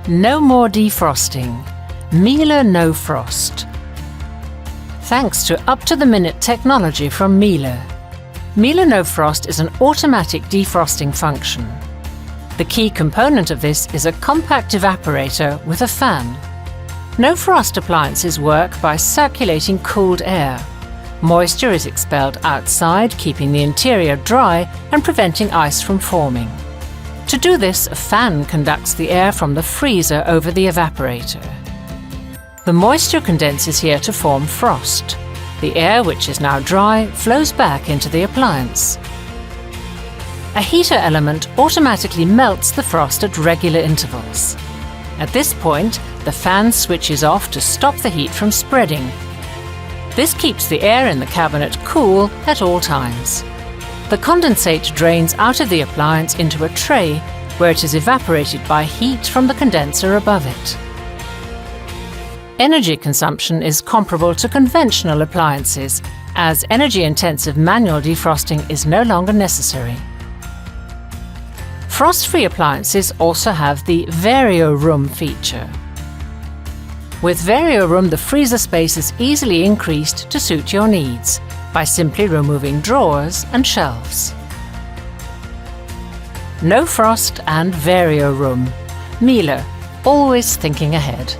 No more defrosting. Miele NoFrost. Thanks to up-to-the-minute technology from Miele. Miele NoFrost is an automatic defrosting function. The key component of this is a compact evaporator with a fan. NoFrost appliances work by circulating cooled air. Moisture is expelled outside, keeping the interior dry and preventing ice from forming. To do this, a fan conducts the air from the freezer over the evaporator. The moisture condenses here to form frost. The air, which is now dry, flows back into the appliance. A heater element automatically melts the frost at regular intervals. At this point, the fan switches off to stop the heat from spreading. This keeps the air in the cabinet cool at all times. The condensate drains out of the appliance into a tray where it is evaporated by heat from the condenser above it. Energy consumption is comparable to conventional appliances, as energy-intensive manual defrosting is no longer necessary. Frost-free appliances also have the Vario Room feature. With Vario Room, the freezer space is easily increased to suit your needs by simply removing drawers and shelves. NoFrost and Vario Room. Miele, always thinking ahead.